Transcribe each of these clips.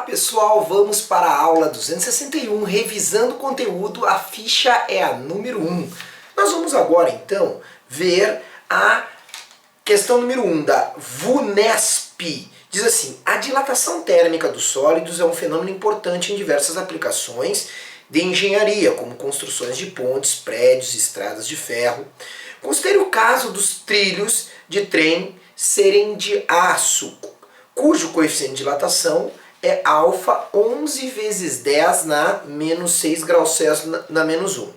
pessoal, vamos para a aula 261, revisando o conteúdo, a ficha é a número 1. Nós vamos agora então ver a questão número 1 da VUNESP. Diz assim: a dilatação térmica dos sólidos é um fenômeno importante em diversas aplicações de engenharia, como construções de pontes, prédios, estradas de ferro. Considere o caso dos trilhos de trem serem de aço, cujo coeficiente de dilatação é alfa 11 vezes 10 na menos 6 graus Celsius na menos 1.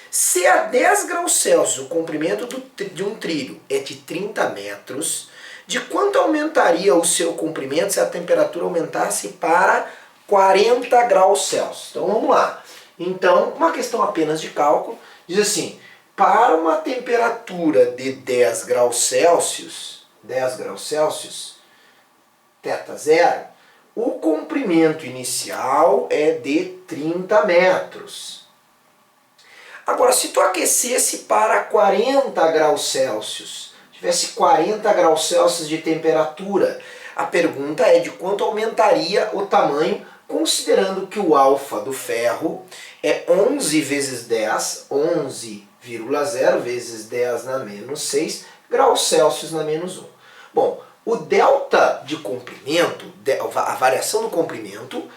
Se a 10 graus Celsius o comprimento de um trilho é de 30 metros, de quanto aumentaria o seu comprimento se a temperatura aumentasse para 40 graus Celsius? Então vamos lá. Então, uma questão apenas de cálculo, diz assim: para uma temperatura de 10 graus Celsius, θ0, o comprimento inicial é de 30 metros. Agora, se tu aquecesse para 40 graus Celsius, tivesse 40 graus Celsius de temperatura, a pergunta é de quanto aumentaria o tamanho, considerando que o alfa do ferro é 11 vezes 10, 11,0 vezes 10 na menos 6 graus Celsius na menos 1. Bom, o delta de comprimento, a variação do comprimento,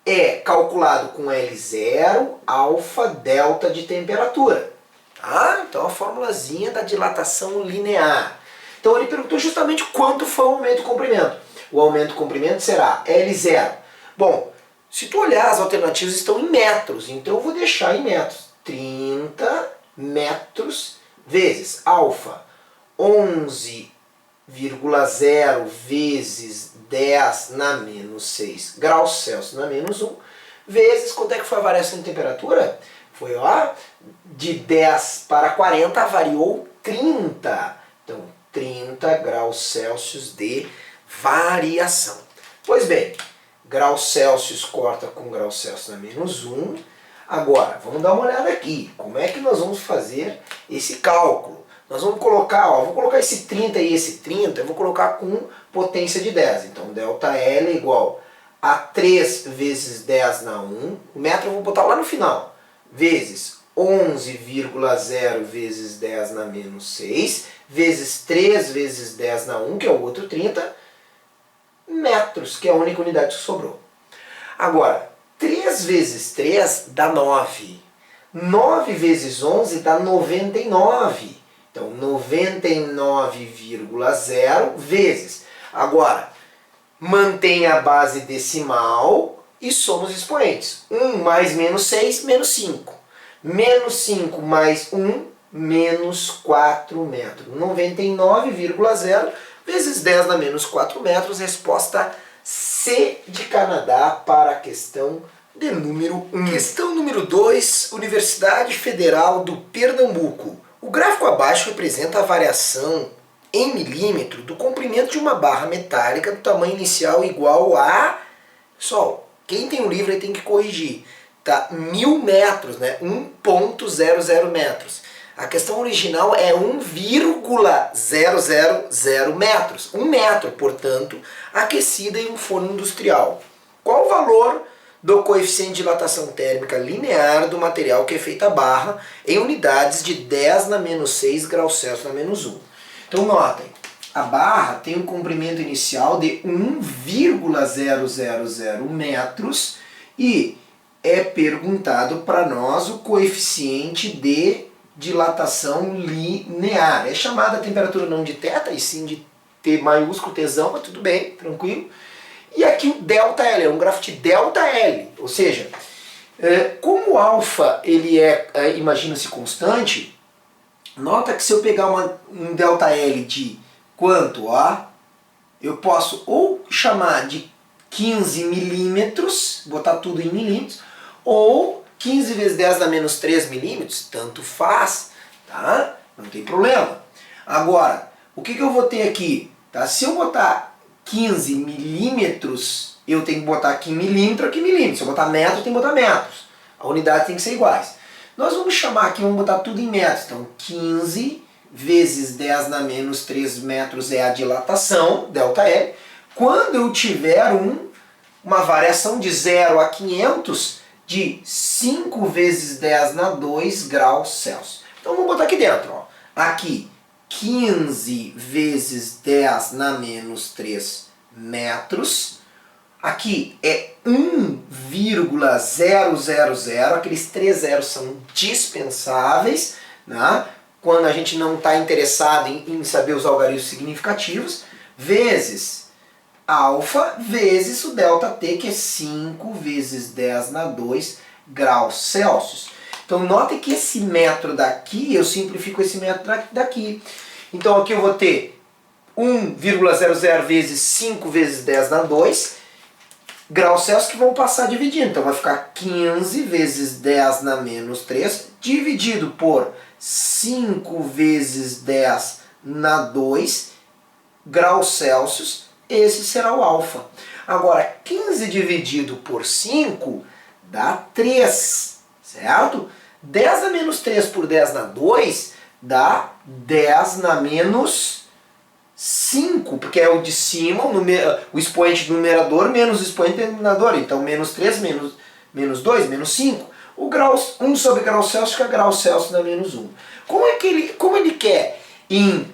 é calculado com L0, alfa, delta de temperatura. Tá? Então a formulazinha da dilatação linear. Então ele perguntou justamente quanto foi o aumento do comprimento. O aumento do comprimento será L0. Bom, se tu olhar, as alternativas estão em metros, então eu vou deixar em metros. 30 metros vezes alfa 11,0 vezes 10 na menos 6 graus Celsius na menos 1, vezes quanto é que foi a variação de temperatura? Foi, ó, de 10 para 40 variou 30. Então, 30 graus Celsius de variação. Pois bem, graus Celsius corta com graus Celsius na menos 1. Agora, vamos dar uma olhada aqui. Como é que nós vamos fazer esse cálculo? Nós vamos colocar, ó, vou colocar esse 30 e esse 30, eu vou colocar com potência de 10. Então, ΔL é igual a 3 vezes 10 na 1, o metro eu vou botar lá no final, vezes 11,0 vezes 10 na menos 6, vezes 3 vezes 10 na 1, que é o outro 30, metros, que é a única unidade que sobrou. Agora, 3 vezes 3 dá 9. 9 vezes 11 dá 99. Então, 99,0 vezes. Agora, mantém a base decimal e somos expoentes. 1 mais menos 6, menos 5. Menos 5 mais 1, menos 4 metros. 99,0 vezes 10 na menos 4 metros. Resposta C de Canadá para a questão de número 1. Questão número 2, Universidade Federal do Pernambuco. O gráfico abaixo representa a variação em milímetro do comprimento de uma barra metálica do tamanho inicial igual a... Pessoal, quem tem o livro aí tem que corrigir. Tá? 1000 metros, né? 1,00 metros. A questão original é 1,000 metros. 1 metro, portanto, aquecida em um forno industrial. Qual o valor do coeficiente de dilatação térmica linear do material que é feita a barra em unidades de 10 na menos 6 graus Celsius na menos 1? Então notem, a barra tem um comprimento inicial de 1,000 metros e é perguntado para nós o coeficiente de dilatação linear. É chamada a temperatura não de θ, e sim de T maiúsculo, Tzão, mas tudo bem, tranquilo. E aqui o ΔL, é um gráfico de ΔL, ou seja, como o alfa ele imagina-se constante, nota que se eu pegar um ΔL de quanto? Ó, eu posso ou chamar de 15 milímetros, botar tudo em milímetros, ou 15 vezes 10 na menos 3 milímetros, tanto faz, tá? Não tem problema. Agora, o que eu vou ter aqui? Tá? Se eu botar 15 milímetros, eu tenho que botar aqui milímetro, aqui milímetro. Se eu botar metro, eu tenho que botar metros. A unidade tem que ser iguais. Nós vamos chamar aqui, vamos botar tudo em metros. Então, 15 vezes 10 na menos 3 metros é a dilatação, ΔL. Quando eu tiver um uma variação de 0 a 500 de 5 vezes 10 na 2 graus Celsius. Então vamos botar aqui dentro, ó. Aqui 15 vezes 10 na menos 3 metros. Aqui é 1,000, aqueles 3 zeros são dispensáveis, né? Quando a gente não está interessado em saber os algarismos significativos, vezes alfa, vezes o ΔT, que é 5 vezes 10 na 2 graus Celsius. Então notem que esse metro daqui, eu simplifico esse metro daqui. Então aqui eu vou ter 1,00 vezes 5 vezes 10 na 2 graus Celsius, que vão passar dividindo. Então vai ficar 15 vezes 10 na menos 3 dividido por 5 vezes 10 na 2 graus Celsius. Esse será o alfa. Agora 15 dividido por 5 dá 3, certo? 10 na menos 3 por 10 na 2 dá 10 na menos 5, porque é o de cima, o expoente do numerador menos o expoente do denominador. Então menos 3 menos 2, menos 5. O 1 sobre grau Celsius fica grau Celsius na menos 1. Como ele quer em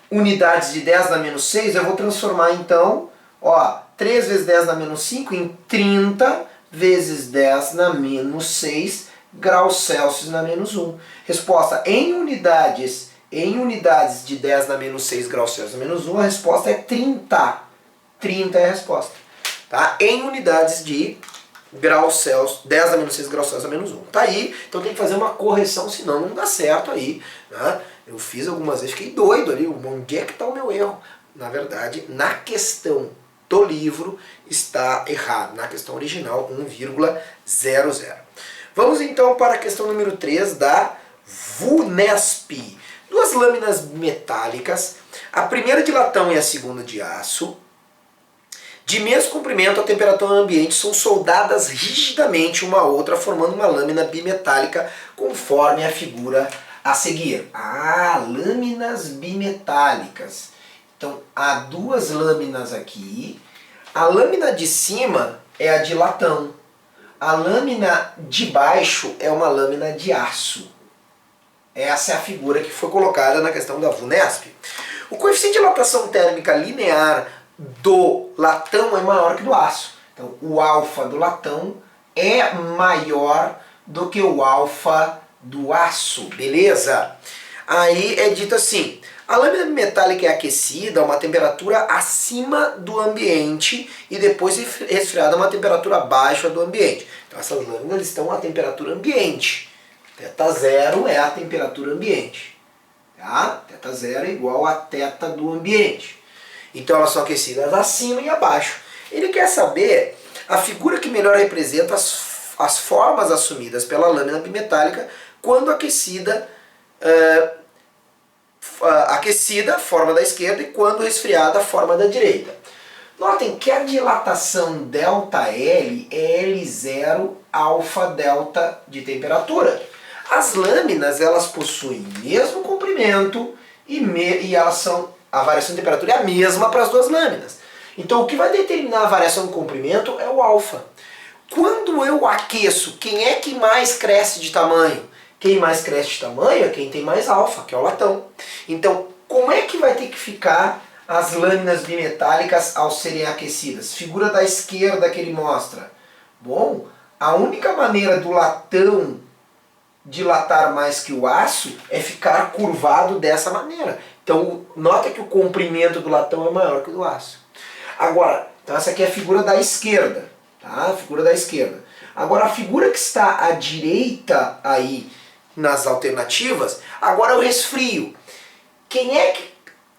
unidades de 10 na menos 6, eu vou transformar então, ó, 3 vezes 10 na menos 5 em 30 vezes 10 na menos 6 graus Celsius na menos 1. Resposta em unidades de 10 na menos 6 graus Celsius na menos 1, a resposta é 30. 30 é a resposta. Tá? Em unidades de graus Celsius, 10 na menos 6 graus Celsius na menos 1. Tá aí, então tem que fazer uma correção, senão não dá certo aí. Né? Eu fiz algumas vezes, fiquei doido ali, onde é que está o meu erro? Na verdade, na questão do livro está errado, na questão original 1,00. Vamos então para a questão número 3 da VUNESP. Duas lâminas metálicas, a primeira de latão e a segunda de aço, de mesmo comprimento a temperatura ambiente, são soldadas rigidamente uma a outra, formando uma lâmina bimetálica conforme a figura a seguir. Ah, lâminas bimetálicas. Então, há duas lâminas aqui. A lâmina de cima é a de latão. A lâmina de baixo é uma lâmina de aço. Essa é a figura que foi colocada na questão da VUNESP. O coeficiente de dilatação térmica linear do latão é maior que do aço. Então, o alfa do latão é maior do que o alfa do aço, beleza? Aí é dito assim, a lâmina metálica é aquecida a uma temperatura acima do ambiente e depois resfriada a uma temperatura abaixo do ambiente. Então essas lâminas estão a temperatura ambiente. Θ0 é a temperatura ambiente. Tá? Θ0 é igual a θ do ambiente. Então elas são aquecidas acima e abaixo. Ele quer saber a figura que melhor representa as formas assumidas pela lâmina bimetálica quando aquecida, forma da esquerda, e quando resfriada, forma da direita. Notem que a dilatação ΔL é L0 alfa delta de temperatura. As lâminas, elas possuem o mesmo comprimento e elas são, a variação de temperatura é a mesma para as duas lâminas. Então o que vai determinar a variação de comprimento é o alfa. Quando eu aqueço, quem é que mais cresce de tamanho? Quem mais cresce de tamanho é quem tem mais alfa, que é o latão. Então, como é que vai ter que ficar as lâminas bimetálicas ao serem aquecidas? Figura da esquerda que ele mostra. Bom, a única maneira do latão dilatar mais que o aço é ficar curvado dessa maneira. Então, nota que o comprimento do latão é maior que o do aço. Agora, então essa aqui é a figura da esquerda. Tá? A figura da esquerda. Agora, a figura que está à direita aí nas alternativas, agora eu resfrio. Quem é que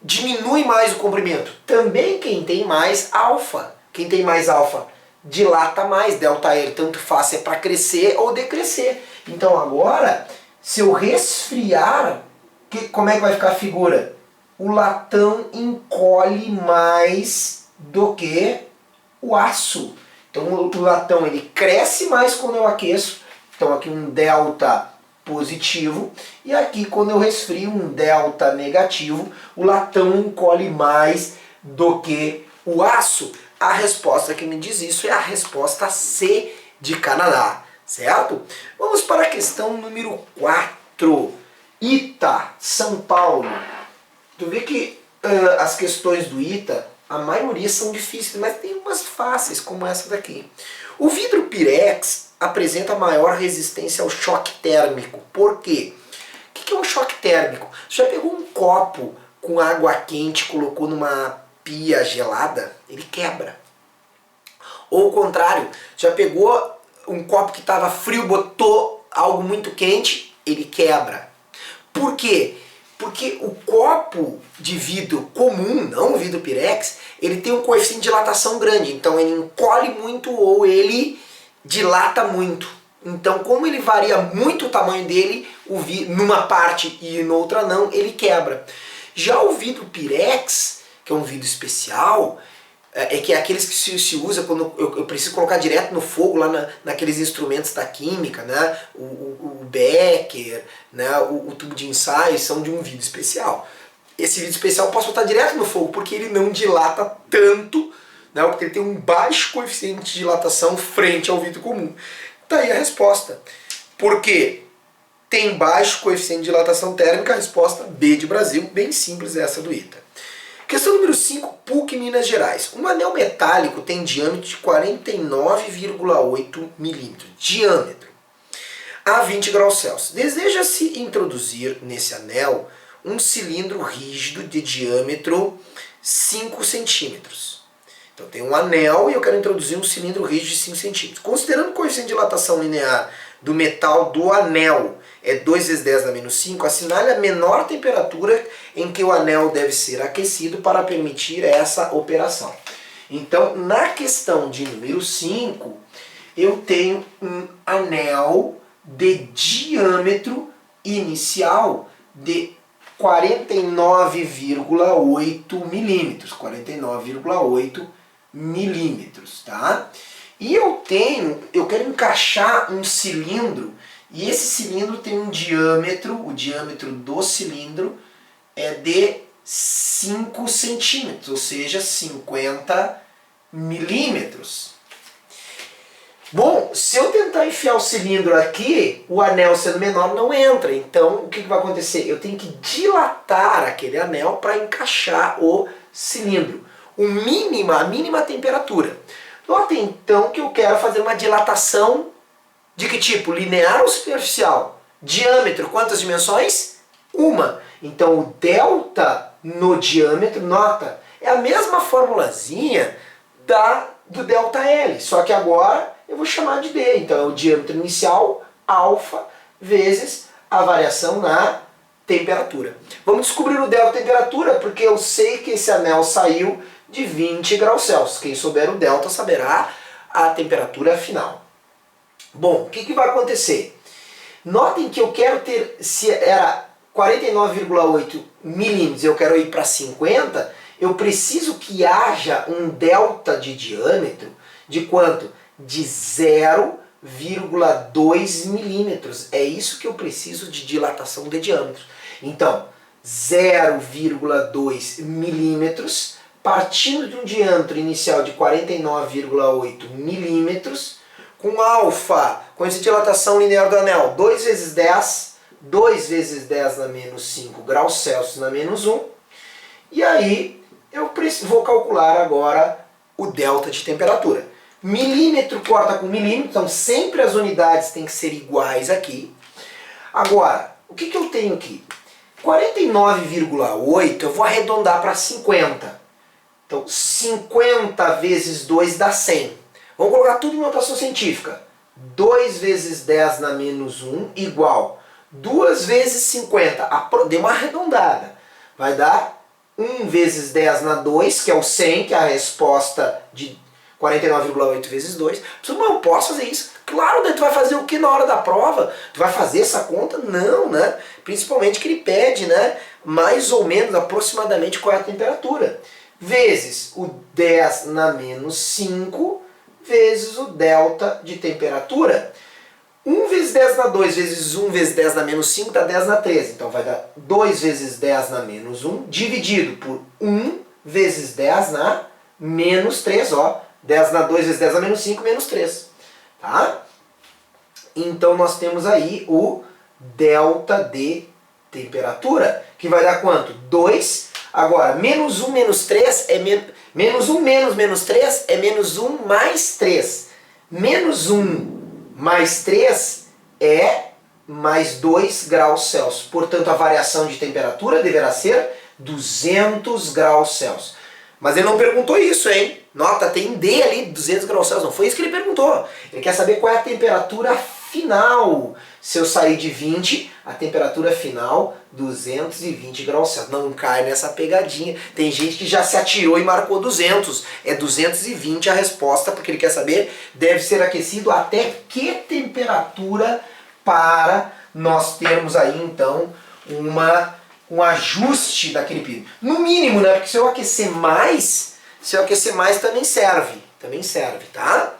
diminui mais o comprimento? Também quem tem mais alfa. Quem tem mais alfa dilata mais, ΔL, tanto faz se é para crescer ou decrescer. Então agora, se eu resfriar, como é que vai ficar a figura? O latão encolhe mais do que o aço. Então o latão ele cresce mais quando eu aqueço. Então aqui um delta positivo. E aqui quando eu resfrio um delta negativo, o latão encolhe mais do que o aço. A resposta que me diz isso é a resposta C de Canadá, certo? Vamos para a questão número 4. ITA, São Paulo. Tu vê que as questões do ITA, a maioria são difíceis, mas tem umas fáceis, como essa daqui. O vidro Pirex apresenta maior resistência ao choque térmico. Por quê? O que é um choque térmico? Você já pegou um copo com água quente, colocou numa pia gelada, ele quebra. Ou o contrário, já pegou um copo que estava frio, botou algo muito quente, ele quebra. Por quê? Porque o copo de vidro comum, não o vidro Pirex, ele tem um coeficiente de dilatação grande, então ele encolhe muito ou ele dilata muito. Então, como ele varia muito o tamanho dele, numa parte e noutra não, ele quebra. Já o vidro Pirex, que é um vidro especial, que é aqueles que se usa quando eu preciso colocar direto no fogo, lá naqueles instrumentos da química, né? O Becker, né? O tubo de ensaio, são de um vidro especial. Esse vidro especial eu posso botar direto no fogo, porque ele não dilata tanto, né? Porque ele tem um baixo coeficiente de dilatação frente ao vidro comum. Tá aí a resposta. Por quê? Tem baixo coeficiente de dilatação térmica, a resposta B de Brasil, bem simples essa do ITA. Questão número 5, PUC Minas Gerais. Um anel metálico tem diâmetro de 49,8 milímetros. Diâmetro. A 20 graus Celsius. Deseja-se introduzir nesse anel um cilindro rígido de diâmetro 5 centímetros. Então tem um anel e eu quero introduzir um cilindro rígido de 5 centímetros. Considerando o coeficiente de dilatação linear do metal do anel é 2 vezes 10 na menos 5, assinale a menor temperatura em que o anel deve ser aquecido para permitir essa operação. Então, na questão de número 5, eu tenho um anel de diâmetro inicial de 49,8 milímetros. 49,8 milímetros, tá? E eu quero encaixar um cilindro, e esse cilindro tem um diâmetro, o diâmetro do cilindro é de 5 centímetros, ou seja, 50 milímetros. Bom, se eu tentar enfiar o cilindro aqui, o anel sendo menor não entra. Então, o que vai acontecer? Eu tenho que dilatar aquele anel para encaixar o cilindro. A mínima temperatura. Notem então que eu quero fazer uma dilatação de que tipo? Linear ou superficial? Diâmetro, quantas dimensões? Uma. Então o delta no diâmetro, nota, é a mesma formulazinha do delta L, só que agora eu vou chamar de D. Então é o diâmetro inicial, alfa, vezes a variação na temperatura. Vamos descobrir o delta temperatura, porque eu sei que esse anel saiu de 20 graus Celsius. Quem souber o delta saberá a temperatura final. Bom, o que vai acontecer? Notem que eu quero ter, se era 49,8 milímetros, eu quero ir para 50, eu preciso que haja um delta de diâmetro de quanto? De 0,2 milímetros. É isso que eu preciso de dilatação de diâmetro. Então, 0,2 milímetros, partindo de um diâmetro inicial de 49,8 milímetros, com alfa, com essa dilatação linear do anel, 2 vezes 10, 2 vezes 10 na menos 5 graus Celsius na menos 1. E aí eu vou calcular agora o delta de temperatura. Milímetro corta com milímetro, então sempre as unidades têm que ser iguais aqui. Agora, o que eu tenho aqui? 49,8 eu vou arredondar para 50. Então 50 vezes 2 dá 100. Vamos colocar tudo em notação científica. 2 vezes 10 na menos 1 igual 2 vezes 50. Deu uma arredondada. Vai dar 1 vezes 10 na 2, que é o 100, que é a resposta de 49,8 vezes 2. Mas eu posso fazer isso? Claro, né? Tu vai fazer o que na hora da prova? Tu vai fazer essa conta? Não, né? Principalmente que ele pede, né? Mais ou menos, aproximadamente, qual é a temperatura. Vezes o 10 na menos 5, vezes o delta de temperatura. 1 vezes 10 na 2 vezes 1 vezes 10 na menos 5 dá 10 na 13. Então vai dar 2 vezes 10 na menos 1 dividido por 1 vezes 10 na menos 3, ó. 10 na 2 vezes 10 na menos 5, menos 3. Tá? Então nós temos aí o delta de temperatura, que vai dar quanto? 2. Agora, menos 1 menos 3 é menos 1 menos 3 é menos 1 mais 3. Menos 1 mais 3 é mais 2 graus Celsius. Portanto, a variação de temperatura deverá ser 200 graus Celsius. Mas ele não perguntou isso, hein? Nota, tem D ali, 200 graus Celsius. Não foi isso que ele perguntou. Ele quer saber qual é a temperatura final. Se eu sair de 20, a temperatura final, 220 graus Celsius. Não cai nessa pegadinha. Tem gente que já se atirou e marcou 200. É 220 a resposta, porque ele quer saber, deve ser aquecido até que temperatura para nós termos aí, então, um ajuste daquele pino. No mínimo, né? Porque se eu aquecer mais também serve, tá?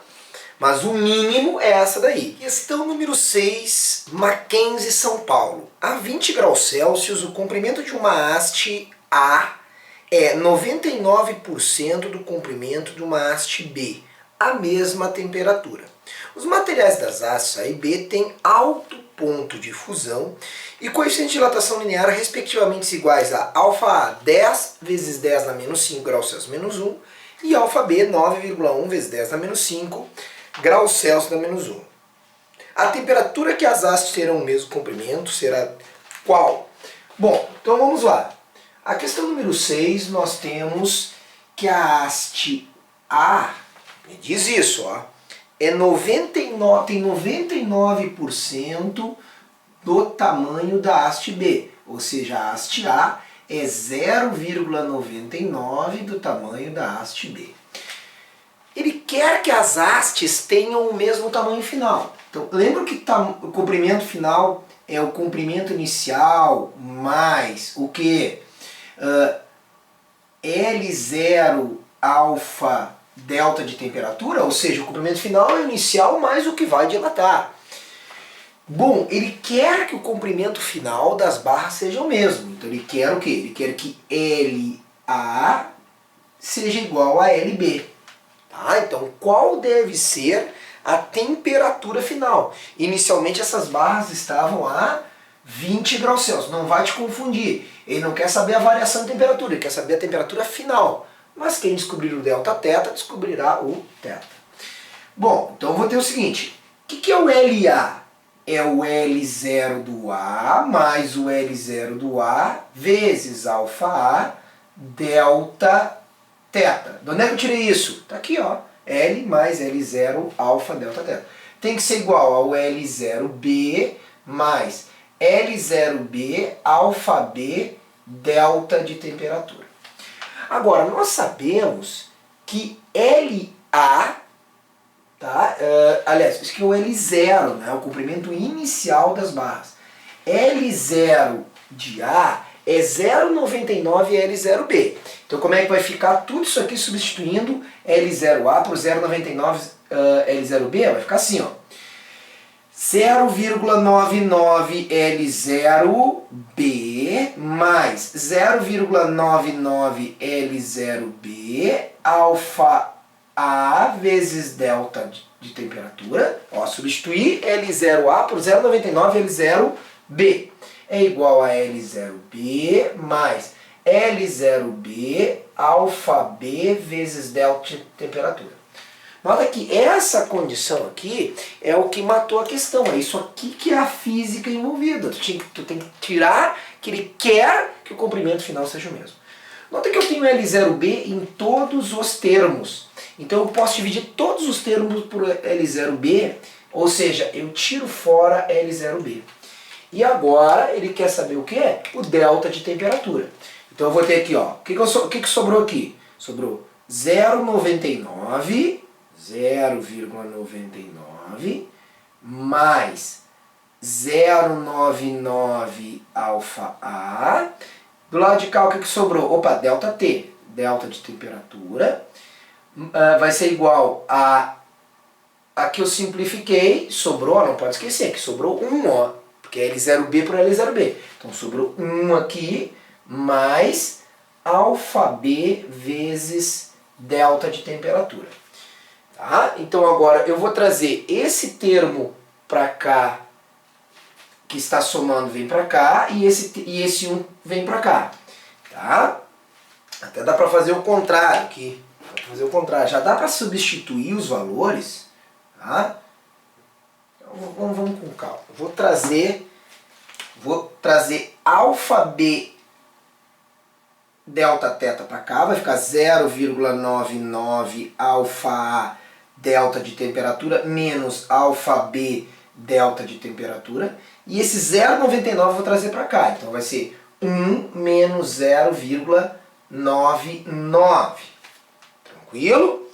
Mas o mínimo é essa daí. Questão número 6, Mackenzie, São Paulo. A 20 graus Celsius, o comprimento de uma haste A é 99% do comprimento de uma haste B, a mesma temperatura. Os materiais das hastes A e B têm alto ponto de fusão e coeficiente de dilatação linear respectivamente iguais a α 10 vezes 10 na menos 5 graus Celsius menos 1 e α B 9,1 vezes 10 na menos 5 graus Celsius na menos 1. A temperatura que as hastes terão o mesmo comprimento será qual? Bom, então vamos lá. A questão número 6, nós temos que a haste A, diz isso, ó, tem 99% do tamanho da haste B, ou seja, a haste A é 0,99 do tamanho da haste B. Ele quer que as hastes tenham o mesmo tamanho final. Então, lembra que o comprimento final é o comprimento inicial mais o que? L0 alfa delta de temperatura, ou seja, o comprimento final é o inicial mais o que vai dilatar. Bom, ele quer que o comprimento final das barras seja o mesmo. Então ele quer o quê? Ele quer que LA seja igual a LB. Tá? Então qual deve ser a temperatura final? Inicialmente essas barras estavam a 20 graus Celsius. Não vai te confundir. Ele não quer saber a variação de temperatura, ele quer saber a temperatura final. Mas quem descobrir o delta θ descobrirá o θ. Bom, então eu vou ter o seguinte. O que é o LA? É o L0 do A mais o L0 do A vezes α delta θ. De onde é que eu tirei isso? Está aqui, ó. L mais L0 alfa delta θ. Tem que ser igual ao L0B mais L0B alfa B delta de temperatura. Agora, nós sabemos que LA, tá? Aliás, isso aqui é o L0, né? O comprimento inicial das barras. L0 de A é 0,99 L0B. Então, como é que vai ficar tudo isso aqui substituindo L0A por 0,99 L0B? Vai ficar assim, ó. 0,99 L0B mais 0,99 L0B alfa A vezes delta de temperatura. Ó, substituir L0A por 0,99 L0B é igual a L0B mais L0B alfa B vezes delta de temperatura. Nota que essa condição aqui é o que matou a questão. É isso aqui que é a física envolvida. Tu tem que tirar que ele quer que o comprimento final seja o mesmo. Nota que eu tenho L0B em todos os termos. Então eu posso dividir todos os termos por L0B, ou seja, eu tiro fora L0B. E agora ele quer saber o que? O delta de temperatura. Então eu vou ter aqui, ó, o que sobrou aqui? Sobrou 0,99 mais 0,99 alfa A. Do lado de cá o que sobrou? Opa, delta T, delta de temperatura, vai ser igual a que eu simplifiquei, sobrou, não pode esquecer, que sobrou 1, ó, porque é L0B por L0B. Então sobrou 1 aqui, mais alfa B vezes delta de temperatura. Tá? Então agora eu vou trazer esse termo para cá, que está somando vem para cá, e esse 1 vem para cá. Tá? Até dá para fazer o contrário aqui. Já dá para substituir os valores. Tá? Então, vamos com calma. Vou trazer alfa B delta teta para cá, vai ficar 0,99 alfa A delta de temperatura menos alfa B delta de temperatura. E esse 0,99 eu vou trazer para cá. Então vai ser 1 menos 0,99. Tranquilo?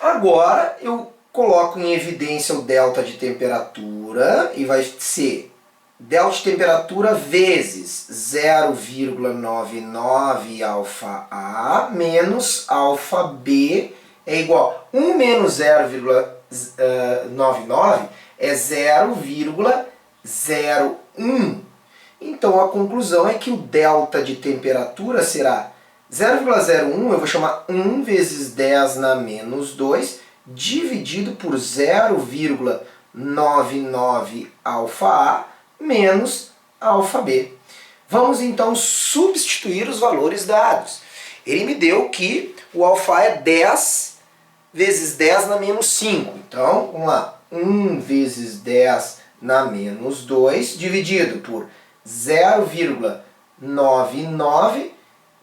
Agora eu coloco em evidência o delta de temperatura e vai ser delta de temperatura vezes 0,99 alfa A menos alfa B é igual a 1 menos 0,99 é 0,01. Então a conclusão é que o delta de temperatura será 0,01, eu vou chamar 1 vezes 10 na menos 2, dividido por 0,99 alfa A menos alfa B. Vamos então substituir os valores dados. Ele me deu que o alfa é 10 vezes 10 na menos 5. Então, vamos lá. 1 vezes 10 na menos 2, dividido por 0,99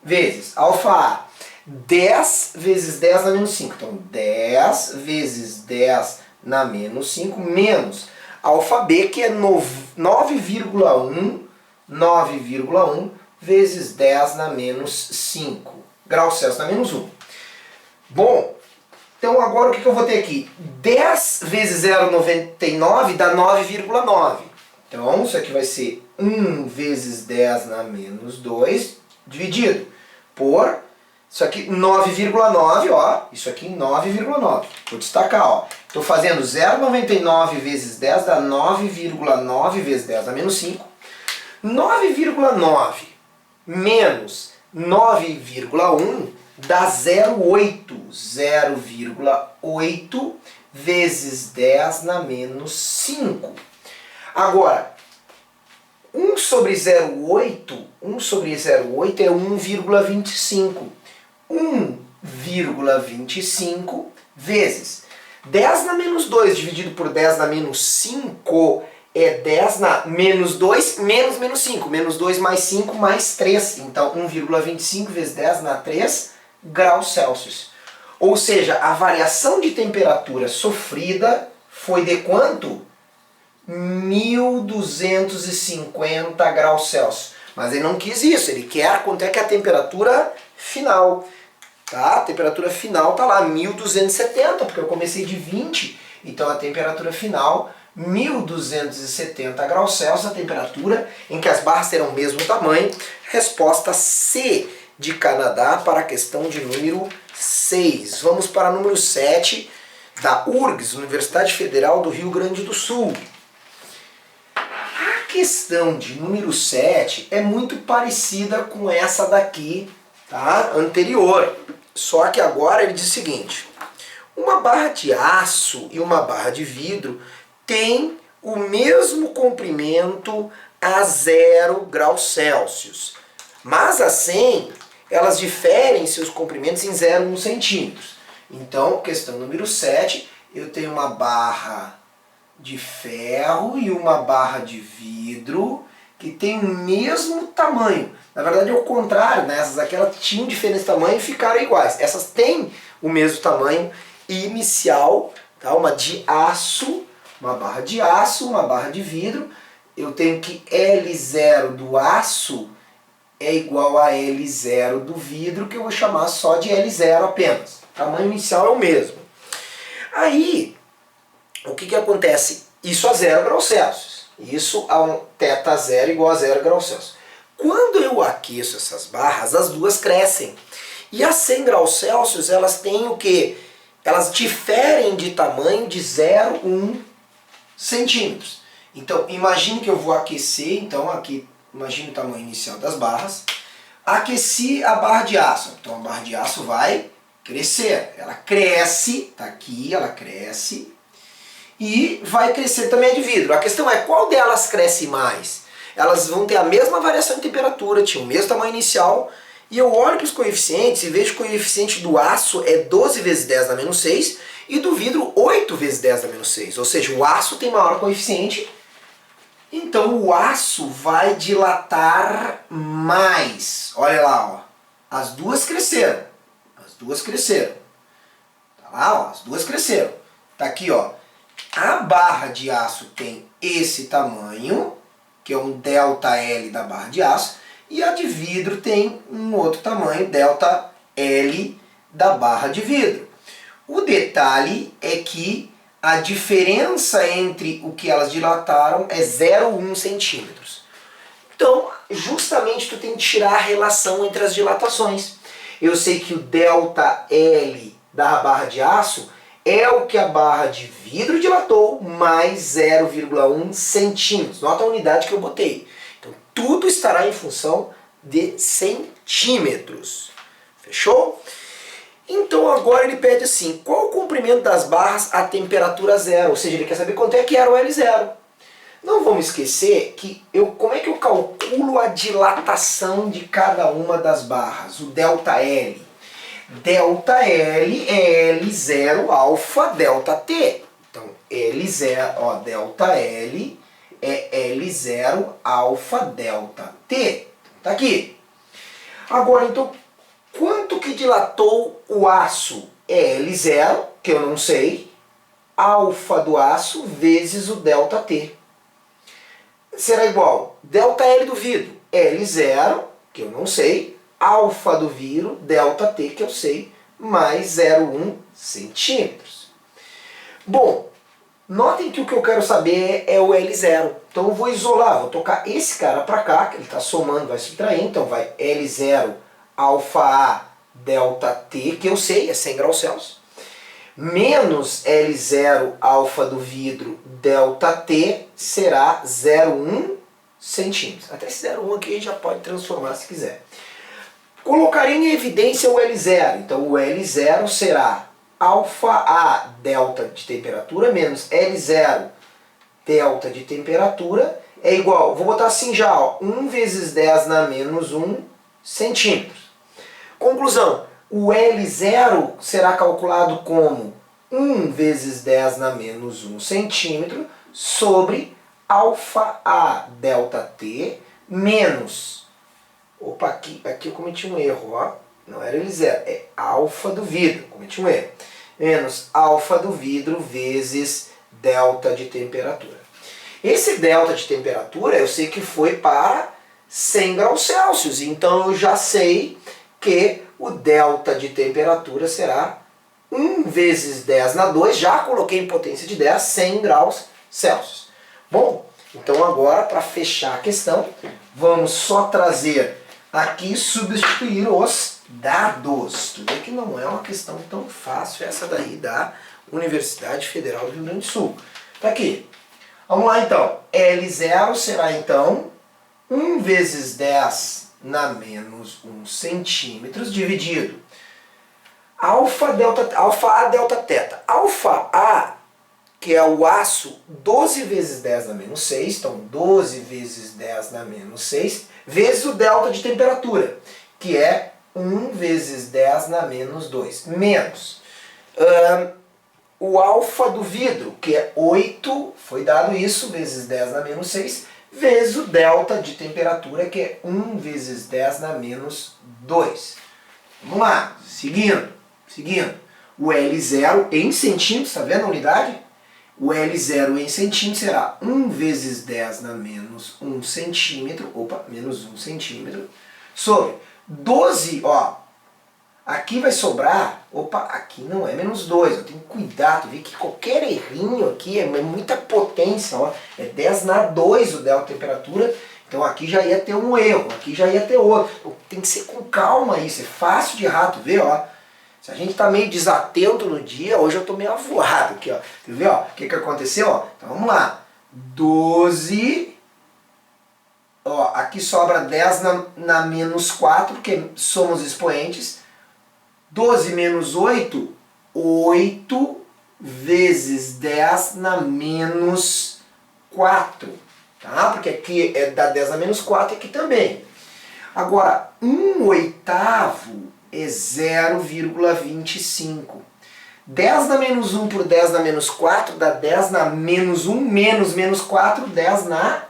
vezes alfa A. 10 vezes 10 na menos 5. Então, 10 vezes 10 na menos 5 menos alfa B, que é 9,1 vezes 10 na menos 5 graus Celsius na menos 1. Bom, então agora o que eu vou ter aqui? 10 vezes 0,99 dá 9,9. Então isso aqui vai ser 1 vezes 10 na menos 2, dividido por isso aqui 9,9, ó, isso aqui 9,9. Vou destacar, ó. Estou fazendo 0,99 vezes 10 dá 9,9 vezes 10 dá menos 5. 9,9 menos 9,1 dá 0,8. 0,8 vezes 10 na menos 5. Agora, 1 sobre 0,8 é 1,25. 1,25 vezes 10 na menos 2 dividido por 10 na menos 5 é 10 na menos 2 menos menos 5. Menos 2 mais 5 mais 3. Então 1,25 vezes 10 na 3 graus Celsius. Ou seja, a variação de temperatura sofrida foi de quanto? 1.250 graus Celsius. Mas ele não quis isso, ele quer quanto é que é a temperatura final. Tá? A temperatura final está lá, 1.270, porque eu comecei de 20, então a temperatura final, 1.270 graus Celsius, a temperatura em que as barras terão o mesmo tamanho. Resposta C de Canadá para a questão de número 6. Vamos para número 7, da URGS, Universidade Federal do Rio Grande do Sul. A questão de número 7 é muito parecida com essa daqui, tá? Anterior. Só que agora ele diz o seguinte: uma barra de aço e uma barra de vidro têm o mesmo comprimento a 0 graus Celsius. Mas assim, elas diferem seus comprimentos em 0,1 centímetros. Então, questão número 7, eu tenho uma barra de ferro e uma barra de vidro que tem o mesmo tamanho. Na verdade é o contrário, né? Essas aqui elas tinham diferente tamanho e ficaram iguais. Essas têm o mesmo tamanho inicial, tá? Uma de aço, uma barra de aço, uma barra de vidro. Eu tenho que L0 do aço é igual a L0 do vidro, que eu vou chamar só de L0 apenas. O tamanho inicial é o mesmo. Aí, o que acontece? Isso a 0 graus Celsius. Isso a um θ0 igual a 0 graus Celsius. Quando eu aqueço essas barras, as duas crescem. E a 100 graus Celsius, elas têm o quê? Elas diferem de tamanho de 0,1 centímetros. Então, imagine que eu vou aquecer, então aqui, imagine o tamanho inicial das barras. Aqueci a barra de aço. Então a barra de aço vai crescer. Ela cresce, tá aqui, ela cresce. E vai crescer também a de vidro. A questão é qual delas cresce mais? Elas vão ter a mesma variação de temperatura, tinham o mesmo tamanho inicial. E eu olho para os coeficientes e vejo que o coeficiente do aço é 12 vezes 10 na menos 6 e do vidro 8 vezes 10 na menos 6. Ou seja, o aço tem maior coeficiente, então o aço vai dilatar mais. Olha lá, ó. As duas cresceram. As duas cresceram. Tá lá, ó, as duas cresceram. Tá aqui, ó. A barra de aço tem esse tamanho, que é um ΔL da barra de aço, e a de vidro tem um outro tamanho, ΔL da barra de vidro. O detalhe é que a diferença entre o que elas dilataram é 0,1 centímetros. Então, justamente tu tem que tirar a relação entre as dilatações. Eu sei que o ΔL da barra de aço é o que a barra de vidro dilatou mais 0,1 centímetros. Nota a unidade que eu botei. Então, tudo estará em função de centímetros. Fechou? Então, agora ele pede assim, qual o comprimento das barras a temperatura zero? Ou seja, ele quer saber quanto é que era o L0. Não vamos esquecer que como é que eu calculo a dilatação de cada uma das barras, o ΔL. ΔL é L0 alfa ΔT. Então, L0, ó, ΔL é L0 alfa ΔT. Tá aqui. Agora, então, quanto que dilatou o aço? É L0, que eu não sei, alfa do aço vezes o ΔT. Será igual ΔL do vidro, L0, que eu não sei, alfa do vidro, ΔT, que eu sei, mais 0,1 centímetros. Bom, notem que o que eu quero saber é o L0. Então eu vou isolar, vou tocar esse cara para cá, que ele está somando, vai subtrair, então vai L0 alfa A ΔT, que eu sei, é 100 graus Celsius, menos L0 alfa do vidro ΔT será 0,1 centímetros. Até esse 0,1 aqui a gente já pode transformar se quiser. Colocarei em evidência o L0. Então o L0 será alfa A delta de temperatura menos L0 delta de temperatura é igual, vou botar assim já, ó, 1 vezes 10 na menos 1 centímetros. Conclusão, o L0 será calculado como 1 vezes 10 na menos 1 centímetro sobre alfa A delta T menos... Opa, aqui eu cometi um erro, ó. Não era L0, é alfa do vidro, cometi um erro. Menos alfa do vidro vezes delta de temperatura. Esse delta de temperatura eu sei que foi para 100 graus Celsius, então eu já sei que o delta de temperatura será 1 vezes 10 na 2, já coloquei em potência de 10, 100 graus Celsius. Bom, então agora para fechar a questão, vamos só trazer aqui e substituir os dados. Tu vê que não é uma questão tão fácil essa daí da Universidade Federal do Rio Grande do Sul. Tá aqui. Vamos lá então. L0 será então 1 vezes 10 na menos 1 centímetros dividido alfa A delta teta. Alfa A, que é o aço, 12 vezes 10 na menos 6, então 12 vezes 10 na menos 6, vezes o delta de temperatura, que é 1 vezes 10 na menos 2, menos o alfa do vidro, que é 8, foi dado isso, vezes 10 na menos 6, vezes o delta de temperatura, que é 1 vezes 10 na menos 2. Vamos lá, seguindo. O L0 em centímetros, está vendo a unidade? O L0 em centímetros será 1 vezes 10 na menos 1 centímetro, menos 1 centímetro, sobre 12, ó, aqui vai sobrar, aqui não é menos 2, eu tenho que cuidar, tu vê que qualquer errinho aqui é muita potência, ó, é 10 na 2 o delta temperatura, então aqui já ia ter um erro, aqui já ia ter outro, então, tem que ser com calma isso, é fácil de errar, tu vê, ó. Se a gente está meio desatento no dia, hoje eu estou meio avoado aqui, ó. Você vê, ó, o que aconteceu? Ó? Então vamos lá. 12, ó, aqui sobra 10 na menos 4, porque somos expoentes. 12 menos 8, 8 vezes 10 na menos 4. Tá? Porque aqui é da 10 na menos 4 aqui também. Agora, 1/8 é 0,25. 10 na menos 1 por 10 na menos 4 dá 10 na menos 1 menos menos 4, 10 na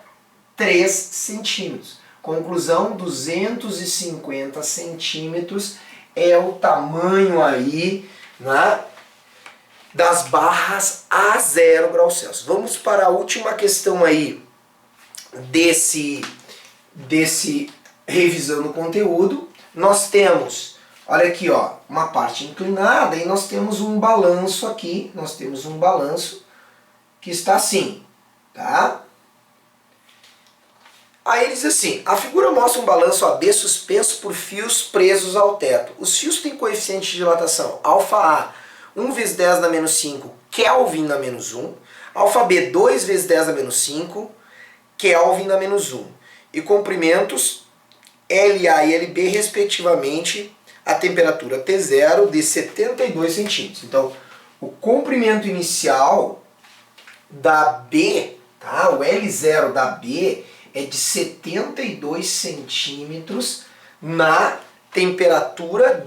3 centímetros. Conclusão, 250 centímetros é o tamanho aí, né, das barras a 0 graus Celsius. Vamos para a última questão aí desse revisando o conteúdo. Nós temos, olha aqui, ó, uma parte inclinada e nós temos um balanço aqui, nós temos um balanço que está assim, tá? Aí ele diz assim, a figura mostra um balanço AB suspenso por fios presos ao teto. Os fios têm coeficiente de dilatação alfa A 1 vezes 10 na menos 5, Kelvin na menos 1, alfa B 2 vezes 10 na menos 5, Kelvin na menos 1. E comprimentos LA e LB, respectivamente, a temperatura T0 de 72 centímetros. Então, o comprimento inicial da B, tá? O L0 da B é de 72 centímetros na temperatura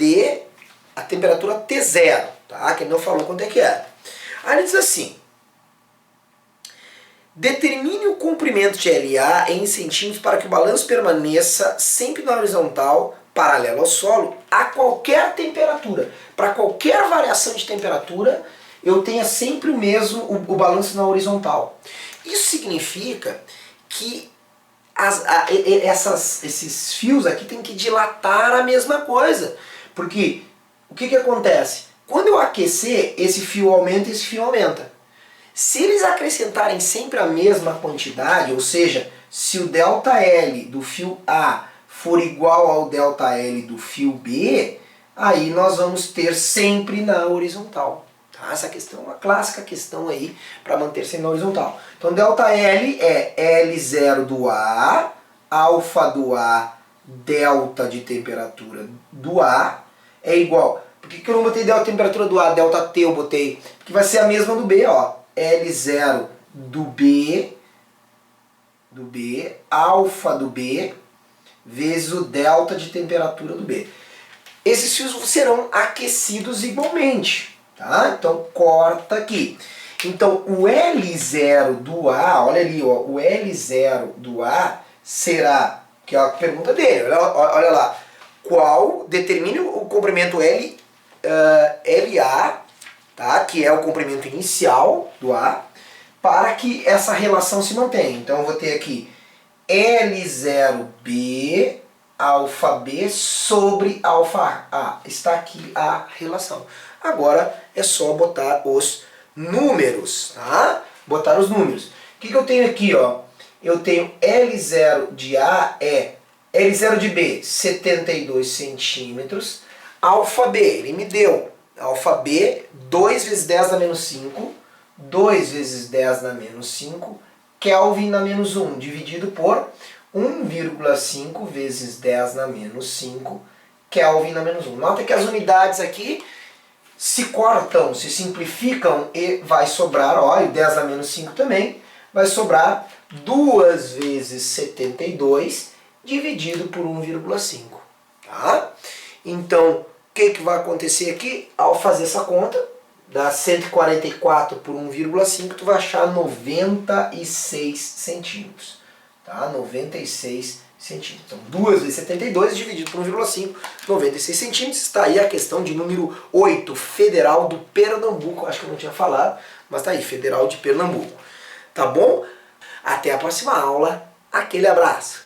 a temperatura T0, tá? Que ele não falou quanto é que é. Aí ele diz assim, determine o comprimento de LA em centímetros para que o balanço permaneça sempre na horizontal, paralelo ao solo, a qualquer temperatura. Para qualquer variação de temperatura, eu tenha sempre o mesmo, o balanço na horizontal. Isso significa que esses fios aqui tem que dilatar a mesma coisa. Porque o que acontece? Quando eu aquecer, esse fio aumenta e esse fio aumenta. Se eles acrescentarem sempre a mesma quantidade, ou seja, se o ΔL do fio A for igual ao ΔL do fio B, aí nós vamos ter sempre na horizontal. Tá? Essa questão é uma clássica questão aí para manter sempre na horizontal. Então ΔL é L0 do A, alfa do A, delta de temperatura do A, é igual. Por que eu não botei delta de temperatura do A, delta T eu botei? Porque vai ser a mesma do B, ó. L0 do B, alfa do B, vezes o delta de temperatura do B. Esses fios serão aquecidos igualmente, tá? Então corta aqui. Então o L0 do A, olha ali, ó, o L0 do A será, que é a pergunta dele, olha lá, qual determine o comprimento LA, tá? Que é o comprimento inicial do A, para que essa relação se mantenha. Então eu vou ter aqui L0B, alfa B sobre alfa A. Está aqui a relação. Agora é só botar os números, tá? Botar os números. O que eu tenho aqui, ó? Eu tenho L0 de A é L0 de B, 72 centímetros. Alfa B, ele me deu. Alfa B, 2 vezes 10 na menos 5. 2 vezes 10 na menos 5. Kelvin na menos 1, dividido por 1,5 vezes 10 na menos 5. Kelvin na menos 1. Nota que as unidades aqui se cortam, se simplificam e vai sobrar, ó, e 10 na menos 5 também, vai sobrar 2 vezes 72 dividido por 1,5. Tá? Então, o que vai acontecer aqui? Ao fazer essa conta, dá 144 por 1,5, tu vai achar 96 centímetros. Tá? 96 centímetros. Então, 2 vezes 72 dividido por 1,5, 96 centímetros. Está aí a questão de número 8, Federal do Pernambuco. Acho que eu não tinha falado, mas está aí, Federal de Pernambuco. Tá bom? Até a próxima aula. Aquele abraço.